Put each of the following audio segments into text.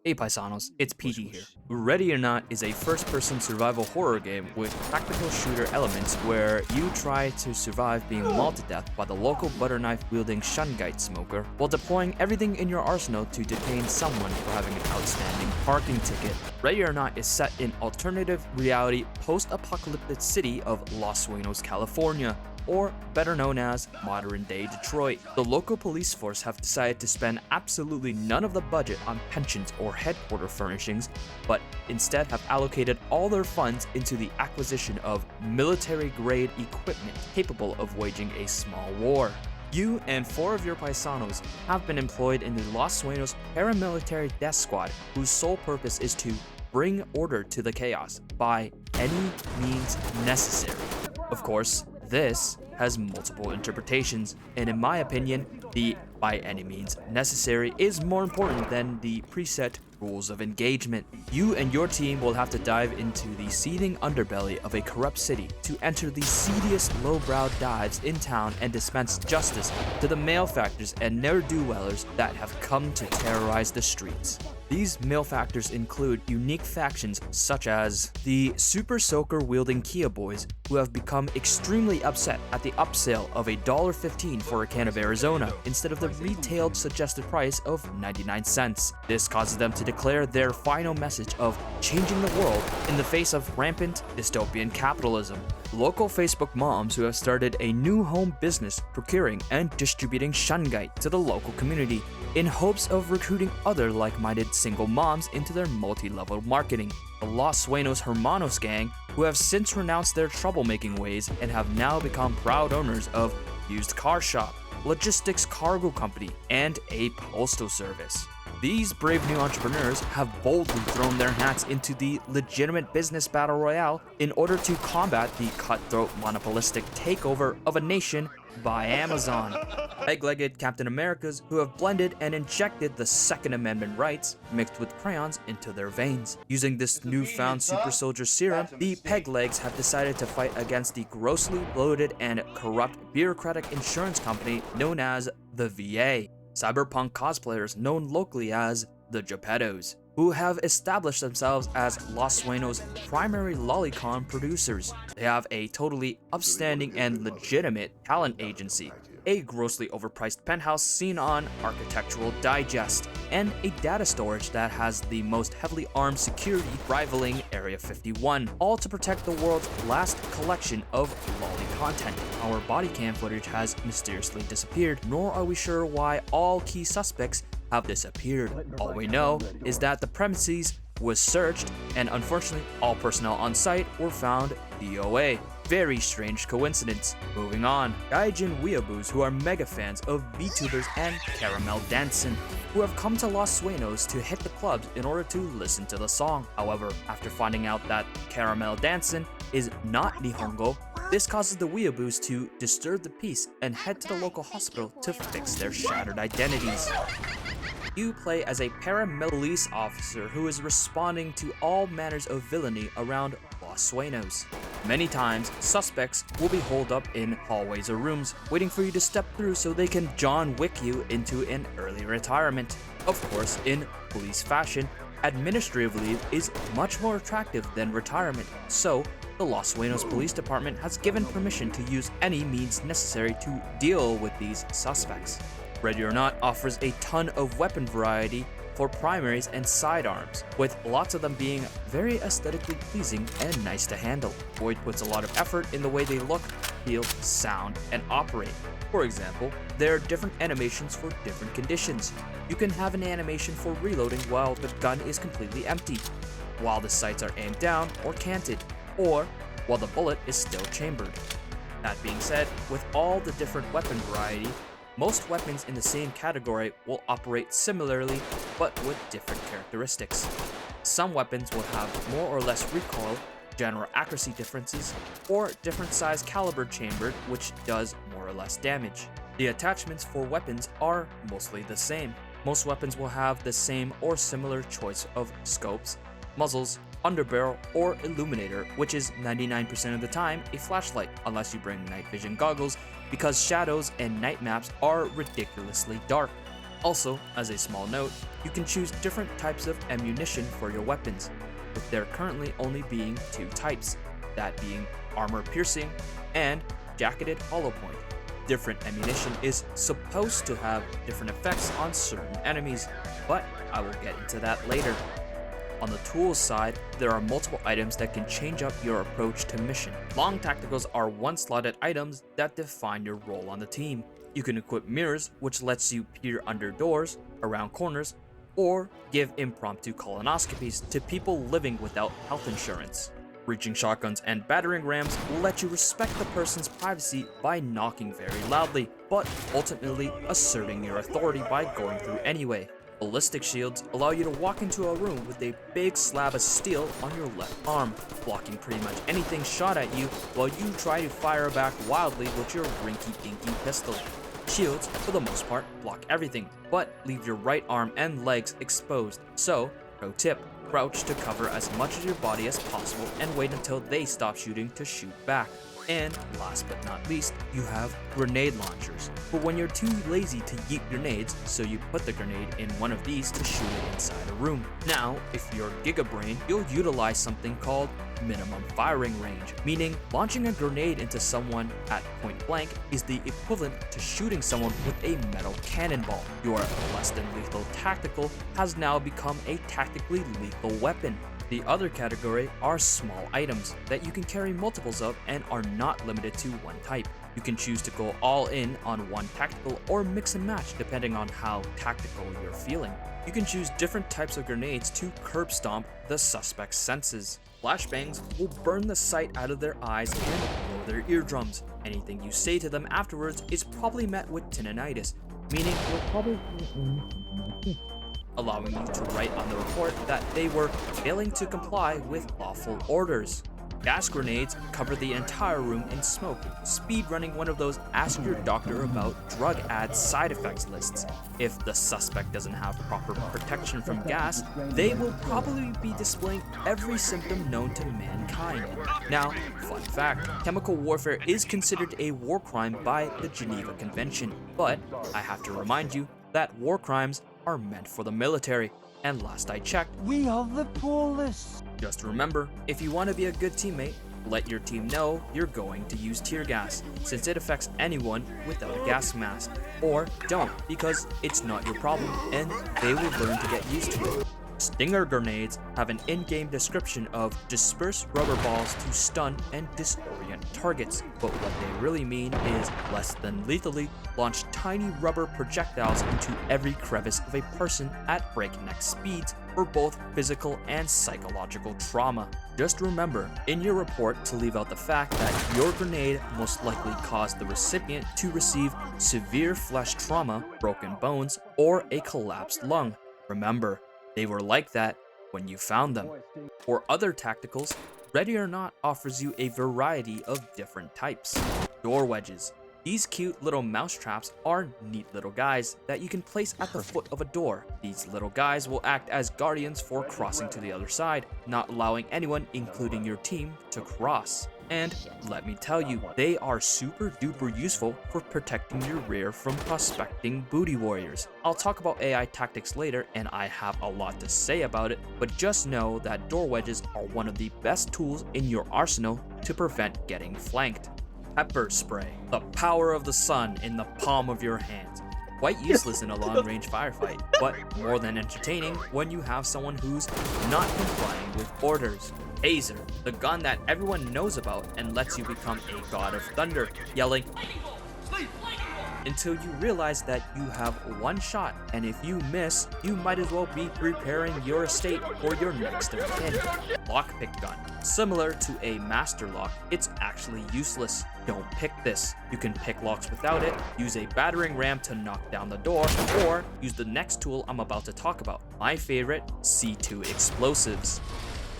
Hey Paisanos, it's PD here. Ready or Not is a first-person survival horror game with practical shooter elements where you try to survive being mauled to death by the local butter knife-wielding shungite smoker while deploying everything in your arsenal to detain someone for having an outstanding parking ticket. Ready or Not is set in alternative reality post-apocalyptic city of Los Sueños, California, or better known as modern-day Detroit. The local police force have decided to spend absolutely none of the budget on pensions or headquarter furnishings, but instead have allocated all their funds into the acquisition of military-grade equipment capable of waging a small war. You and 4 of your paisanos have been employed in the Los Sueños paramilitary death squad, whose sole purpose is to bring order to the chaos by any means necessary. Of course, this has multiple interpretations, and in my opinion, the by any means necessary is more important than the preset rules of engagement. You and your team will have to dive into the seething underbelly of a corrupt city to enter the seediest lowbrow dives in town and dispense justice to the malefactors and ne'er-do-wellers that have come to terrorize the streets. These malefactors include unique factions such as the Super Soaker wielding Kia Boys, who have become extremely upset at the upsell of $1.15 for a can of Arizona instead of the retailed suggested price of 99 cents. This causes them to declare their final message of changing the world in the face of rampant dystopian capitalism. Local Facebook moms who have started a new home business procuring and distributing shungite to the local community in hopes of recruiting other like-minded single moms into their multi-level marketing. The Los Sueños Hermanos gang, who have since renounced their troublemaking ways and have now become proud owners of used car shop, logistics cargo company, and a postal service. These brave new entrepreneurs have boldly thrown their hats into the legitimate business battle royale in order to combat the cutthroat monopolistic takeover of a nation by Amazon. Egg-legged Captain Americas who have blended and injected the Second Amendment rights mixed with crayons into their veins. Using this newfound super soldier serum, the peg legs have decided to fight against the grossly bloated and corrupt bureaucratic insurance company known as the VA. Cyberpunk cosplayers known locally as the Geppettos, who have established themselves as Los Sueños' primary lolicon producers. They have a totally upstanding and legitimate talent agency, a grossly overpriced penthouse seen on Architectural Digest, and a data storage that has the most heavily armed security rivaling Area 51, all to protect the world's last collection of lolly content. Our body cam footage has mysteriously disappeared, nor are we sure why all key suspects have disappeared. All we know is that the premises was searched, and unfortunately all personnel on site were found DOA. Very strange coincidence. Moving on. Gaijin weeaboos who are mega fans of VTubers and Caramel Dancing, who have come to Los Sueños to hit the clubs in order to listen to the song. However, after finding out that Caramel Dancing is not Nihongo, this causes the weeaboos to disturb the peace and head to the local hospital to fix their shattered identities. You play as a paramilice officer who is responding to all manners of villainy around Los Sueños. Many times, suspects will be holed up in hallways or rooms, waiting for you to step through so they can John Wick you into an early retirement. Of course, in police fashion, administrative leave is much more attractive than retirement, so the Los Sueños Police Department has given permission to use any means necessary to deal with these suspects. Ready or Not offers a ton of weapon variety for primaries and sidearms, with lots of them being very aesthetically pleasing and nice to handle. Void puts a lot of effort in the way they look, feel, sound, and operate. For example, there are different animations for different conditions. You can have an animation for reloading while the gun is completely empty, while the sights are aimed down or canted, or while the bullet is still chambered. That being said, with all the different weapon variety, most weapons in the same category will operate similarly, but with different characteristics. Some weapons will have more or less recoil, general accuracy differences, or different size caliber chambered, which does more or less damage. The attachments for weapons are mostly the same. Most weapons will have the same or similar choice of scopes, muzzles, underbarrel, or illuminator, which is 99% of the time a flashlight, unless you bring night vision goggles, because shadows and night maps are ridiculously dark. Also, as a small note, you can choose different types of ammunition for your weapons, with there currently only being 2 types, that being armor piercing and jacketed hollow point. Different ammunition is supposed to have different effects on certain enemies, but I will get into that later. On the tools side, there are multiple items that can change up your approach to mission. Long tacticals are one-slotted items that define your role on the team. You can equip mirrors, which lets you peer under doors, around corners, or give impromptu colonoscopies to people living without health insurance. Reaching shotguns and battering rams will let you respect the person's privacy by knocking very loudly, but ultimately asserting your authority by going through anyway. Ballistic shields allow you to walk into a room with a big slab of steel on your left arm, blocking pretty much anything shot at you while you try to fire back wildly with your rinky-dinky pistol. Shields, for the most part, block everything, but leave your right arm and legs exposed. So, pro tip, crouch to cover as much of your body as possible and wait until they stop shooting to shoot back. And last but not least, you have grenade launchers, but when you're too lazy to yeet grenades, so you put the grenade in one of these to shoot it inside a room. Now, if you're Gigabrain, you'll utilize something called minimum firing range, meaning launching a grenade into someone at point blank is the equivalent to shooting someone with a metal cannonball. Your less than lethal tactical has now become a tactically lethal weapon. The other category are small items that you can carry multiples of and are not limited to one type. You can choose to go all in on one tactical or mix and match depending on how tactical you're feeling. You can choose different types of grenades to curb stomp the suspect's senses. Flashbangs will burn the sight out of their eyes and blow their eardrums. Anything you say to them afterwards is probably met with tinnitus, meaning you'll probably allowing you to write on the report that they were failing to comply with lawful orders. Gas grenades cover the entire room in smoke, speedrunning one of those ask your doctor about drug ad side effects lists. If the suspect doesn't have proper protection from gas, they will probably be displaying every symptom known to mankind. Now, fun fact, chemical warfare is considered a war crime by the Geneva Convention, but I have to remind you that war crimes are meant for the military, and last I checked, we are the poorest. Just remember, if you want to be a good teammate, let your team know you're going to use tear gas, since it affects anyone without a gas mask. Or don't, because it's not your problem, and they will learn to get used to it. Stinger grenades have an in-game description of disperse rubber balls to stun and disorient targets, but what they really mean is less than lethally launch tiny rubber projectiles into every crevice of a person at breakneck speeds for both physical and psychological trauma. Just remember in your report to leave out the fact that your grenade most likely caused the recipient to receive severe flesh trauma, broken bones, or a collapsed lung. Remember, they were like that when you found them. For other tacticals, Ready or Not offers you a variety of different types. Door wedges. These cute little mouse traps are neat little guys that you can place at the foot of a door. These little guys will act as guardians for crossing to the other side, not allowing anyone, including your team, to cross. And let me tell you, they are super duper useful for protecting your rear from prospecting booty warriors. I'll talk about AI tactics later, and I have a lot to say about it, but just know that door wedges are one of the best tools in your arsenal to prevent getting flanked. Pepper spray, the power of the sun in the palm of your hand. Quite useless in a long-range firefight, but more than entertaining when you have someone who's not complying with orders. Taser, the gun that everyone knows about and lets you become a god of thunder, yelling until you realize that you have one shot, and if you miss, you might as well be preparing your estate for your next of kin. Lockpick gun. Similar to a master lock, it's actually useless. Don't pick this. You can pick locks without it, use a battering ram to knock down the door, or use the next tool I'm about to talk about, my favorite, C2 explosives.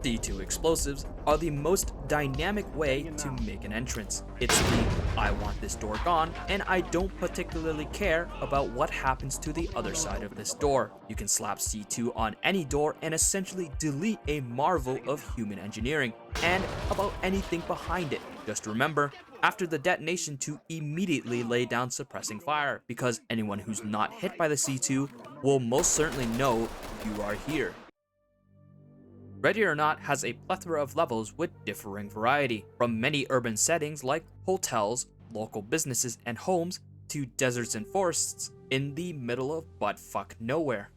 C2 explosives are the most dynamic way to make an entrance. It's the, I want this door gone, and I don't particularly care about what happens to the other side of this door. You can slap C2 on any door and essentially delete a marvel of human engineering, and about anything behind it. Just remember, after the detonation to immediately lay down suppressing fire, because anyone who's not hit by the C2 will most certainly know you are here. Ready or Not has a plethora of levels with differing variety, from many urban settings like hotels, local businesses and homes, to deserts and forests in the middle of buttfuck nowhere.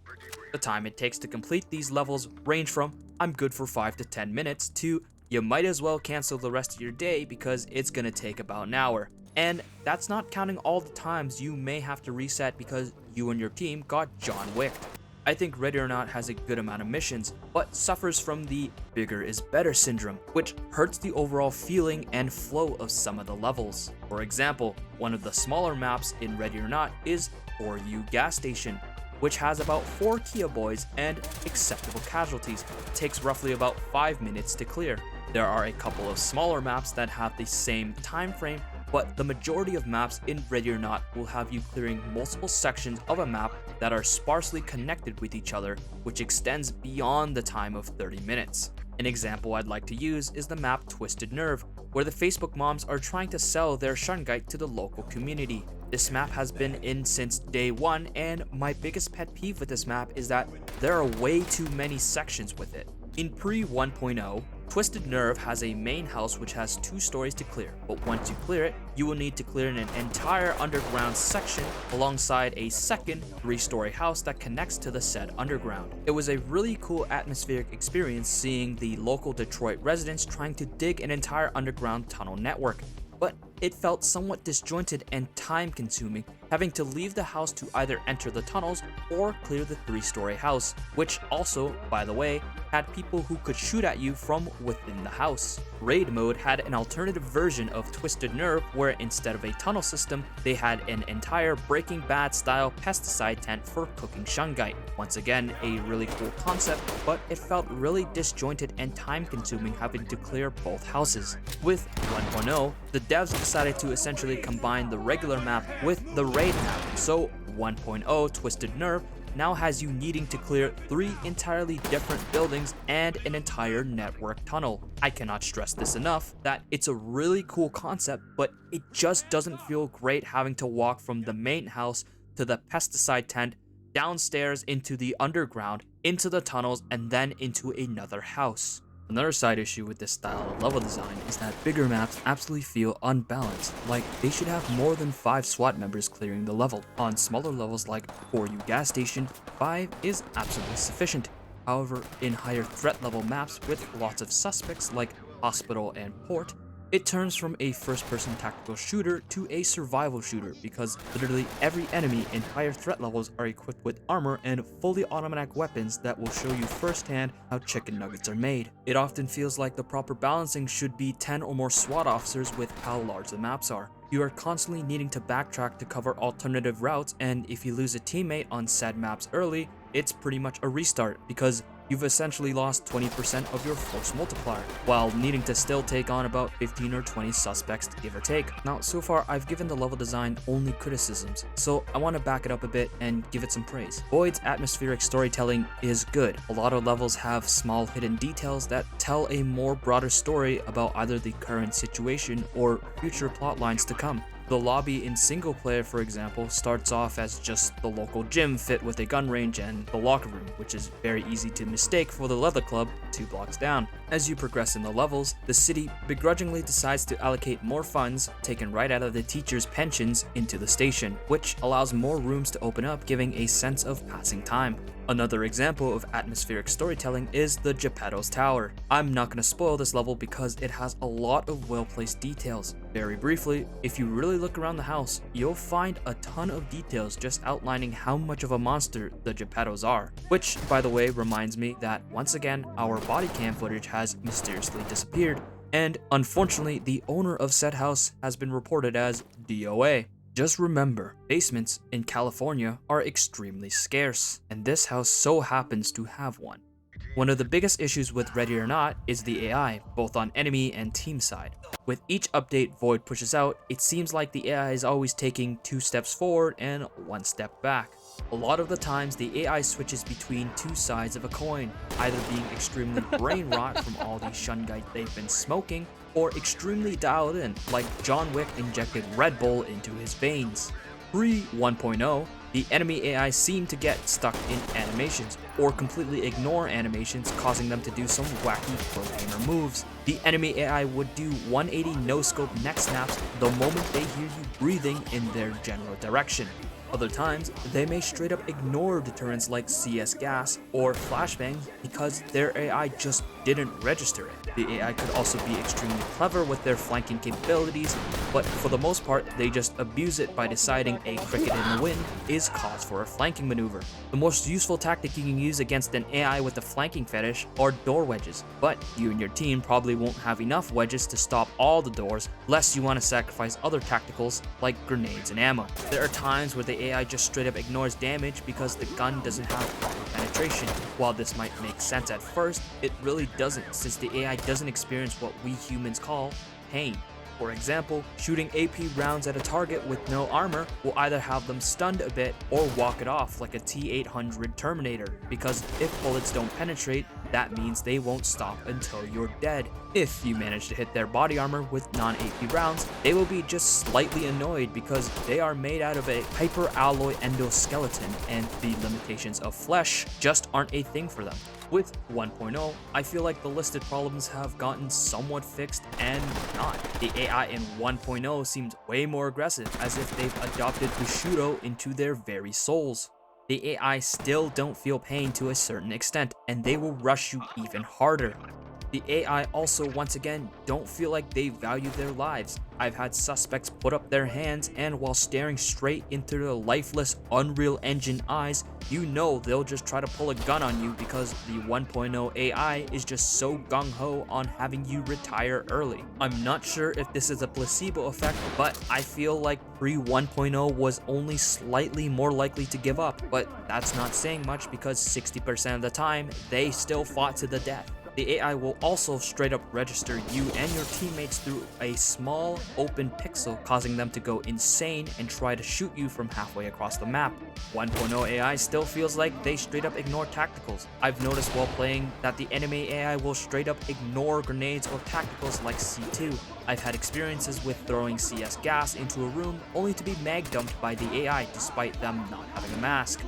The time it takes to complete these levels range from I'm good for 5 to 10 minutes to you might as well cancel the rest of your day because it's gonna take about an hour. And that's not counting all the times you may have to reset because you and your team got John Wicked. I think Ready or Not has a good amount of missions, but suffers from the bigger is better syndrome, which hurts the overall feeling and flow of some of the levels. For example, one of the smaller maps in Ready or Not is For You Gas Station, which has about 4 Kia Boys and acceptable casualties. It takes roughly about 5 minutes to clear. There are a couple of smaller maps that have the same time frame, but the majority of maps in Ready or Not will have you clearing multiple sections of a map that are sparsely connected with each other, which extends beyond the time of 30 minutes. An example I'd like to use is the map Twisted Nerve, where the Facebook moms are trying to sell their Shungite to the local community. This map has been in since day 1, and my biggest pet peeve with this map is that there are way too many sections with it. In pre 1.0, Twisted Nerve has a main house which has 2 stories to clear, but once you clear it, you will need to clear an entire underground section alongside a second 3-story house that connects to the said underground. It was a really cool atmospheric experience seeing the local Detroit residents trying to dig an entire underground tunnel network, but it felt somewhat disjointed and time-consuming, having to leave the house to either enter the tunnels or clear the 3-story house, which also, by the way, had people who could shoot at you from within the house. Raid mode had an alternative version of Twisted Nerve where instead of a tunnel system, they had an entire Breaking Bad style pesticide tent for cooking Shungite. Once again, a really cool concept, but it felt really disjointed and time-consuming having to clear both houses. With 1.0, the devs decided to essentially combine the regular map with the raid map, so 1.0 Twisted Nerve now has you needing to clear 3 entirely different buildings and an entire network tunnel. I cannot stress this enough that it's a really cool concept, but it just doesn't feel great having to walk from the main house to the pesticide tent, downstairs into the underground, into the tunnels, and then into another house. Another side issue with this style of level design is that bigger maps absolutely feel unbalanced, like they should have more than 5 SWAT members clearing the level. On smaller levels like For You Gas Station, 5 is absolutely sufficient. However, in higher threat level maps with lots of suspects like Hospital and Port, it turns from a first-person tactical shooter to a survival shooter because literally every enemy in higher threat levels are equipped with armor and fully automatic weapons that will show you firsthand how chicken nuggets are made. It often feels like the proper balancing should be 10 or more SWAT officers with how large the maps are. You are constantly needing to backtrack to cover alternative routes, and if you lose a teammate on said maps early, it's pretty much a restart because you've essentially lost 20% of your force multiplier, while needing to still take on about 15 or 20 suspects, give or take. Now, so far, I've given the level design only criticisms, so I want to back it up a bit and give it some praise. Void's atmospheric storytelling is good. A lot of levels have small hidden details that tell a more broader story about either the current situation or future plot lines to come. The lobby in single player, for example, starts off as just the local gym fit with a gun range and the locker room, which is very easy to mistake for the leather club 2 blocks down. As you progress in the levels, the city begrudgingly decides to allocate more funds taken right out of the teachers' pensions into the station, which allows more rooms to open up, giving a sense of passing time. Another example of atmospheric storytelling is the Geppetto's Tower. I'm not going to spoil this level because it has a lot of well-placed details. Very briefly, if you really look around the house, you'll find a ton of details just outlining how much of a monster the Geppettos are. Which, by the way, reminds me that once again, our body cam footage has mysteriously disappeared, and unfortunately, the owner of said house has been reported as DOA. Just remember, basements in California are extremely scarce, and this house so happens to have one. One of the biggest issues with Ready or Not is the AI, both on enemy and team side. With each update Void pushes out, it seems like the AI is always taking 2 steps forward and 1 step back. A lot of the times, the AI switches between 2 sides of a coin, either being extremely brain rot from all the Shungite they've been smoking, or extremely dialed in, like John Wick injected Red Bull into his veins. Pre 1.0, the enemy AI seemed to get stuck in animations, or completely ignore animations, causing them to do some wacky pro gamer moves. The enemy AI would do 180 no-scope neck snaps the moment they hear you breathing in their general direction. Other times, they may straight up ignore deterrents like CS gas or flashbangs because their AI just didn't register it. The AI could also be extremely clever with their flanking capabilities, but for the most part, they just abuse it by deciding a cricket in the wind is cause for a flanking maneuver. The most useful tactic you can use against an AI with a flanking fetish are door wedges, but you and your team probably won't have enough wedges to stop all the doors, lest you want to sacrifice other tacticals like grenades and ammo. There are times where the AI just straight up ignores damage because the gun doesn't have proper penetration. While this might make sense at first, it really doesn't, since the AI doesn't experience what we humans call pain. For example, shooting AP rounds at a target with no armor will either have them stunned a bit or walk it off like a T-800 Terminator, because if bullets don't penetrate, that means they won't stop until you're dead. If you manage to hit their body armor with non-AP rounds, they will be just slightly annoyed because they are made out of a hyper-alloy endoskeleton and the limitations of flesh just aren't a thing for them. With 1.0, I feel like the listed problems have gotten somewhat fixed and not. The AI in 1.0 seems way more aggressive, as if they've adopted Bushido into their very souls. The AI still don't feel pain to a certain extent, and they will rush you even harder. The AI also, once again, don't feel like they value their lives. I've had suspects put up their hands, and while staring straight into the lifeless Unreal Engine eyes, you know they'll just try to pull a gun on you because the 1.0 AI is just so gung-ho on having you retire early. I'm not sure if this is a placebo effect, but I feel like pre 1.0 was only slightly more likely to give up, but that's not saying much because 60% of the time, they still fought to the death. The AI will also straight up register you and your teammates through a small open pixel, causing them to go insane and try to shoot you from halfway across the map. 1.0 AI still feels like they straight up ignore tacticals. I've noticed while playing that the enemy AI will straight up ignore grenades or tacticals like C2. I've had experiences with throwing CS gas into a room only to be mag dumped by the AI despite them not having a mask.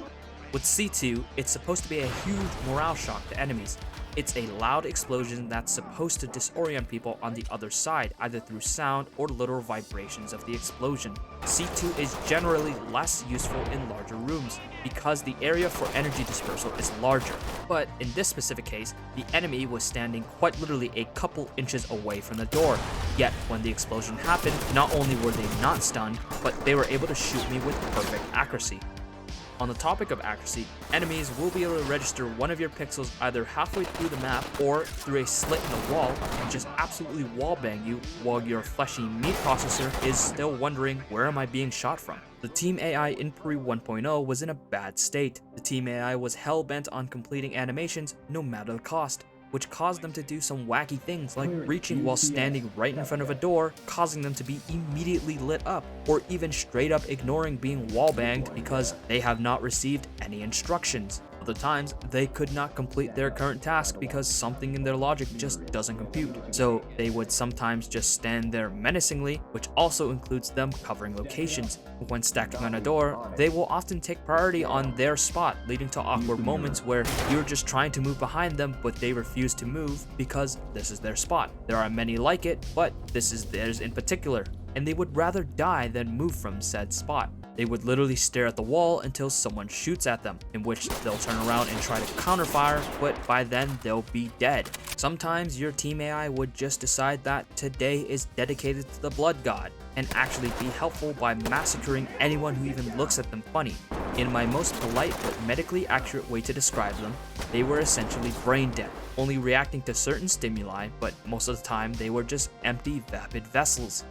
With C2, it's supposed to be a huge morale shock to enemies. It's a loud explosion that's supposed to disorient people on the other side, either through sound or literal vibrations of the explosion. C2 is generally less useful in larger rooms, because the area for energy dispersal is larger. But in this specific case, the enemy was standing quite literally a couple inches away from the door. Yet, when the explosion happened, not only were they not stunned, but they were able to shoot me with perfect accuracy. On the topic of accuracy, enemies will be able to register one of your pixels either halfway through the map or through a slit in the wall and just absolutely wallbang you while your fleshy meat processor is still wondering, where am I being shot from? The team AI in pre 1.0 was in a bad state. The team AI was hell-bent on completing animations no matter the cost, which caused them to do some wacky things like reaching while standing right in front of a door, causing them to be immediately lit up, or even straight up ignoring being wallbanged because they have not received any instructions. Other times, they could not complete their current task because something in their logic just doesn't compute. So they would sometimes just stand there menacingly, which also includes them covering locations. When stacking on a door, they will often take priority on their spot, leading to awkward moments where you're just trying to move behind them, but they refuse to move because this is their spot. There are many like it, but this is theirs in particular, and they would rather die than move from said spot. They would literally stare at the wall until someone shoots at them, in which they'll turn around and try to counterfire, but by then they'll be dead. Sometimes your team AI would just decide that today is dedicated to the blood god, and actually be helpful by massacring anyone who even looks at them funny. In my most polite but medically accurate way to describe them, they were essentially brain dead, only reacting to certain stimuli, but most of the time they were just empty vapid vessels.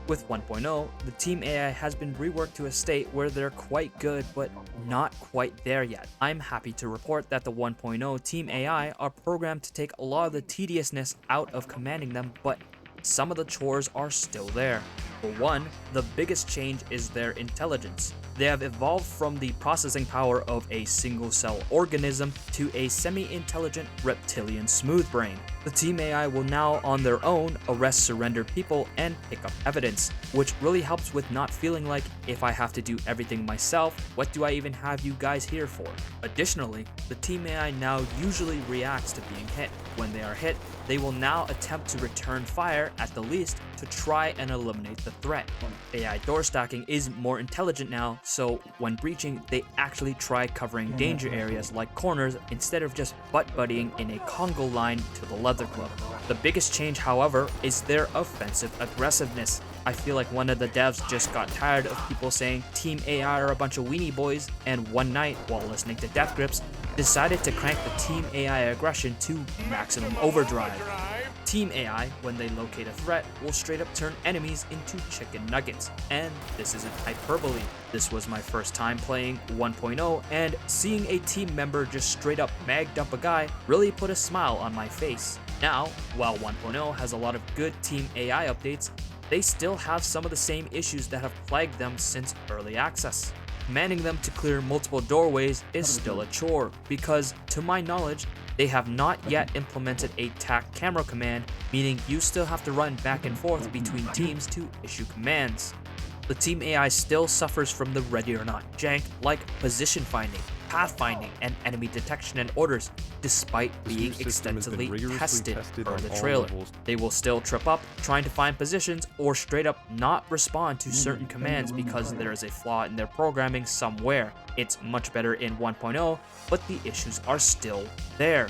With 1.0, the team AI has been reworked to a state where they're quite good, but not quite there yet. I'm happy to report that the 1.0 team AI are programmed to take a lot of the tediousness out of commanding them, but some of the chores are still there. For one, the biggest change is their intelligence. They have evolved from the processing power of a single-cell organism to a semi-intelligent reptilian smooth brain. The team AI will now on their own arrest surrendered people and pick up evidence, which really helps with not feeling like, if I have to do everything myself, what do I even have you guys here for? Additionally, the team AI now usually reacts to being hit. When they are hit, they will now attempt to return fire at the least to try and eliminate the threat. AI door stacking is more intelligent now, so when breaching, they actually try covering danger areas like corners instead of just butt-buddying in a Congo line to the leather club. The biggest change, however, is their offensive aggressiveness. I feel like one of the devs just got tired of people saying Team AI are a bunch of weenie boys, and one night, while listening to Death Grips, decided to crank the Team AI aggression to maximum overdrive. Team AI, when they locate a threat, will straight up turn enemies into chicken nuggets. And this isn't hyperbole. This was my first time playing 1.0, and seeing a team member just straight up mag dump a guy really put a smile on my face. Now, while 1.0 has a lot of good Team AI updates, they still have some of the same issues that have plagued them since early access. Commanding them to clear multiple doorways is still a chore, because, to my knowledge, they have not yet implemented a TAC camera command, meaning you still have to run back and forth between teams to issue commands. The team AI still suffers from the ready or not jank like position finding, path finding, and enemy detection and orders, despite being extensively tested per the trailer. They will still trip up trying to find positions or straight up not respond to certain commands because there is a flaw in their programming somewhere. It's much better in 1.0, but the issues are still there.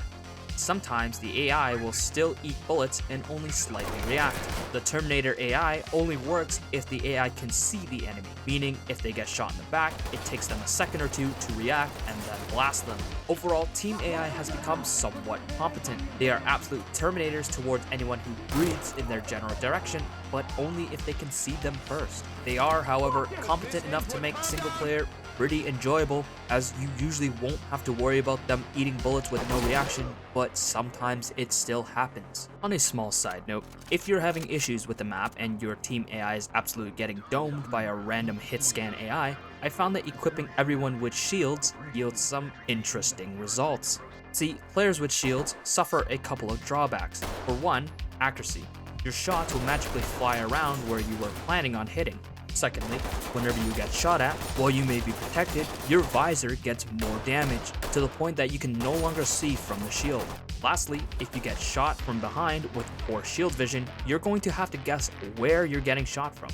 Sometimes the AI will still eat bullets and only slightly react. The Terminator AI only works if the AI can see the enemy, meaning if they get shot in the back, it takes them a second or two to react and then blast them. Overall, Team AI has become somewhat competent. They are absolute Terminators towards anyone who breathes in their general direction, but only if they can see them first. They are, however, competent enough to make single player pretty enjoyable, as you usually won't have to worry about them eating bullets with no reaction, but sometimes it still happens. On a small side note, if you're having issues with the map and your team AI is absolutely getting domed by a random hit scan AI, I found that equipping everyone with shields yields some interesting results. See, players with shields suffer a couple of drawbacks. For one, accuracy. Your shots will magically fly around where you were planning on hitting. Secondly, whenever you get shot at, while you may be protected, your visor gets more damage, to the point that you can no longer see from the shield. Lastly, if you get shot from behind with poor shield vision, you're going to have to guess where you're getting shot from.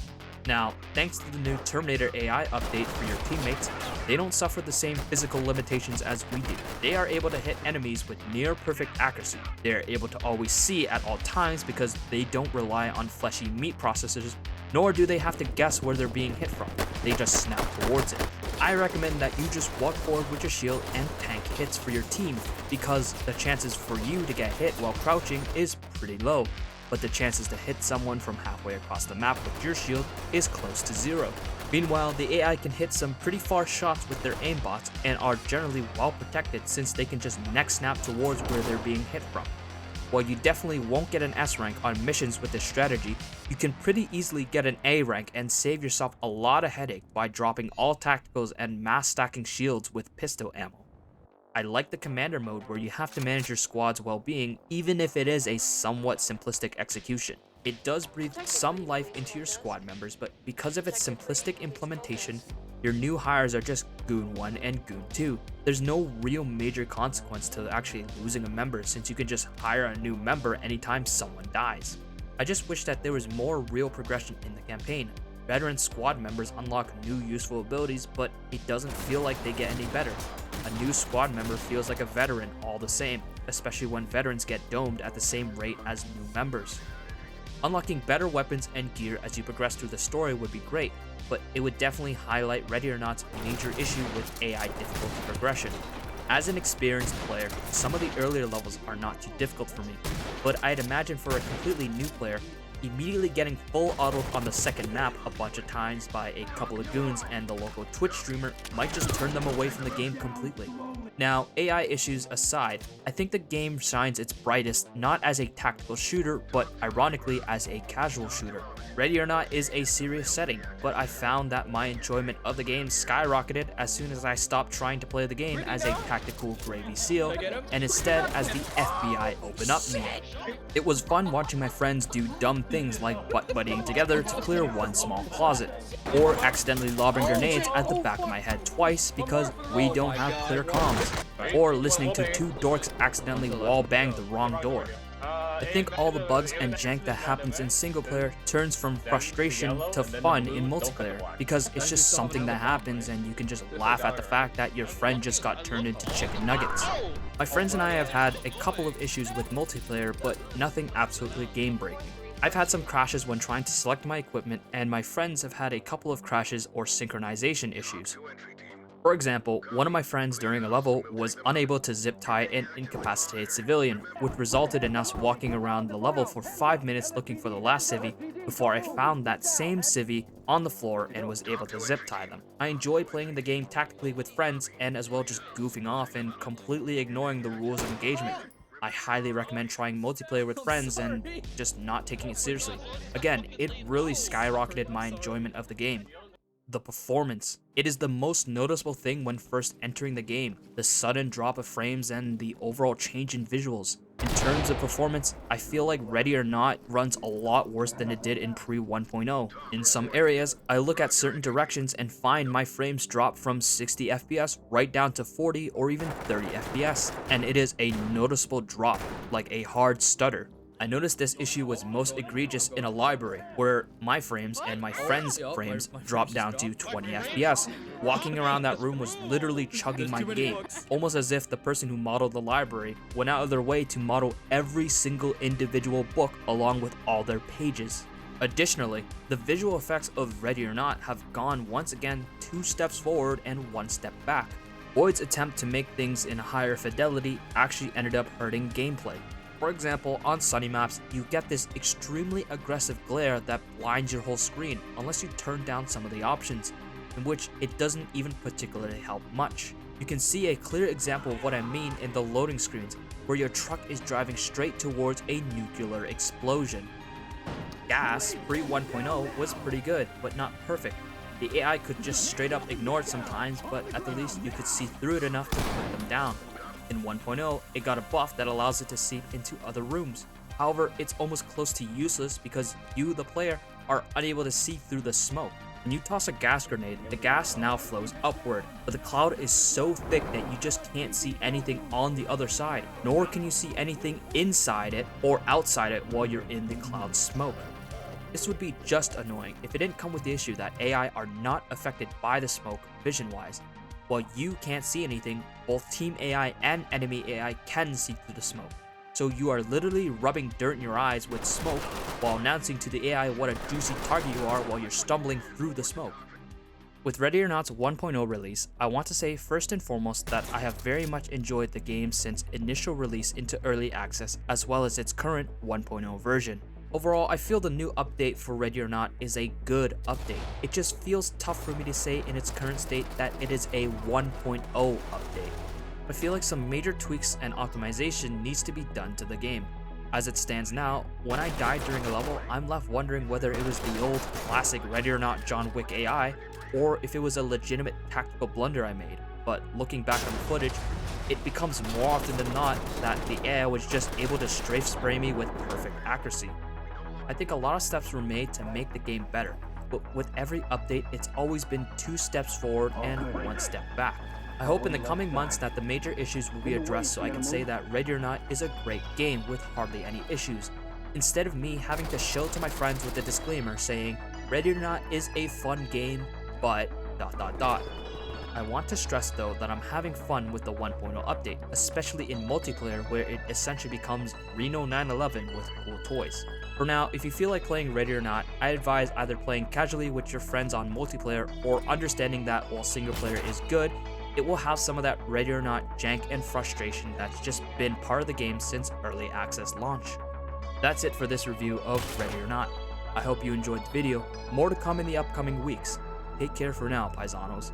Now, thanks to the new Terminator AI update for your teammates, they don't suffer the same physical limitations as we do. They are able to hit enemies with near perfect accuracy. They are able to always see at all times because they don't rely on fleshy meat processors, nor do they have to guess where they're being hit from. They just snap towards it. I recommend that you just walk forward with your shield and tank hits for your team, because the chances for you to get hit while crouching is pretty low, but the chances to hit someone from halfway across the map with your shield is close to zero. Meanwhile, the AI can hit some pretty far shots with their aimbots and are generally well protected since they can just neck snap towards where they're being hit from. While you definitely won't get an S rank on missions with this strategy, you can pretty easily get an A rank and save yourself a lot of headache by dropping all tacticals and mass stacking shields with pistol ammo. I like the commander mode where you have to manage your squad's well-being, even if it is a somewhat simplistic execution. It does breathe some life into your squad members, but because of its simplistic implementation, your new hires are just Goon 1 and Goon 2. There's no real major consequence to actually losing a member, since you can just hire a new member anytime someone dies. I just wish that there was more real progression in the campaign. Veteran squad members unlock new useful abilities, but it doesn't feel like they get any better. A new squad member feels like a veteran all the same, especially when veterans get domed at the same rate as new members. Unlocking better weapons and gear as you progress through the story would be great, but it would definitely highlight Ready or Not's major issue with AI difficulty progression. As an experienced player, some of the earlier levels are not too difficult for me, but I'd imagine for a completely new player, Immediately getting full autoed on the second map a bunch of times by a couple of goons and the local Twitch streamer might just turn them away from the game completely. Now, AI issues aside, I think the game shines its brightest not as a tactical shooter, but ironically as a casual shooter. Ready or Not is a serious setting, but I found that my enjoyment of the game skyrocketed as soon as I stopped trying to play the game as a tactical Gravy SEAL, and instead as the FBI open up me. It was fun watching my friends do dumb things like butt-buddying together to clear one small closet, or accidentally lobbing grenades at the back of my head twice because we don't have clear comms, or listening to two dorks accidentally wall-bang the wrong door. I think all the bugs and jank that happens in single player turns from frustration to fun in multiplayer, because it's just something that happens and you can just laugh at the fact that your friend just got turned into chicken nuggets. My friends and I have had a couple of issues with multiplayer, but nothing absolutely game breaking. I've had some crashes when trying to select my equipment, and my friends have had a couple of crashes or synchronization issues. For example, one of my friends during a level was unable to zip tie an incapacitated civilian, which resulted in us walking around the level for 5 minutes looking for the last civvy before I found that same civvy on the floor and was able to zip tie them. I enjoy playing the game tactically with friends and as well just goofing off and completely ignoring the rules of engagement. I highly recommend trying multiplayer with friends and just not taking it seriously. Again, it really skyrocketed my enjoyment of the game. The performance. It is the most noticeable thing when first entering the game, the sudden drop of frames and the overall change in visuals. In terms of performance, I feel like Ready or Not runs a lot worse than it did in pre 1.0. In some areas, I look at certain directions and find my frames drop from 60 FPS right down to 40 or even 30 FPS, and it is a noticeable drop, like a hard stutter. I noticed this issue was most egregious in a library, where my frames and my friends' frames dropped down to 20 FPS. Walking around that room was literally chugging my game, almost as if the person who modeled the library went out of their way to model every single individual book along with all their pages. Additionally, the visual effects of Ready or Not have gone once again 2 steps forward and 1 step back. Boyd's attempt to make things in higher fidelity actually ended up hurting gameplay. For example, on sunny maps, you get this extremely aggressive glare that blinds your whole screen unless you turn down some of the options, in which it doesn't even particularly help much. You can see a clear example of what I mean in the loading screens, where your truck is driving straight towards a nuclear explosion. Gas, pre 1.0, was pretty good, but not perfect. The AI could just straight up ignore it sometimes, but at the least you could see through it enough to put them down. In 1.0, it got a buff that allows it to seep into other rooms. However, it's almost close to useless because you, the player, are unable to see through the smoke. When you toss a gas grenade, the gas now flows upward, but the cloud is so thick that you just can't see anything on the other side, nor can you see anything inside it or outside it while you're in the cloud smoke. This would be just annoying if it didn't come with the issue that AI are not affected by the smoke vision-wise. While you can't see anything, both team AI and enemy AI can see through the smoke. So you are literally rubbing dirt in your eyes with smoke while announcing to the AI what a juicy target you are while you're stumbling through the smoke. With Ready or Not's 1.0 release, I want to say first and foremost that I have very much enjoyed the game since initial release into early access as well as its current 1.0 version. Overall, I feel the new update for Ready or Not is a good update. It just feels tough for me to say in its current state that it is a 1.0 update. I feel like some major tweaks and optimization needs to be done to the game. As it stands now, when I die during a level, I'm left wondering whether it was the old classic Ready or Not John Wick AI, or if it was a legitimate tactical blunder I made. But looking back on the footage, it becomes more often than not that the AI was just able to strafe spray me with perfect accuracy. I think a lot of steps were made to make the game better, but with every update, it's always been 2 steps forward and 1 step back. I hope in the coming months that the major issues will be addressed so I can say that Ready or Not is a great game with hardly any issues, instead of me having to show to my friends with a disclaimer saying, Ready or Not is a fun game, but ... I want to stress though that I'm having fun with the 1.0 update, especially in multiplayer where it essentially becomes Reno 911 with cool toys. For now, if you feel like playing Ready or Not, I advise either playing casually with your friends on multiplayer or understanding that while single player is good, it will have some of that Ready or Not jank and frustration that's just been part of the game since early access launch. That's it for this review of Ready or Not. I hope you enjoyed the video. More to come in the upcoming weeks. Take care for now, paisanos.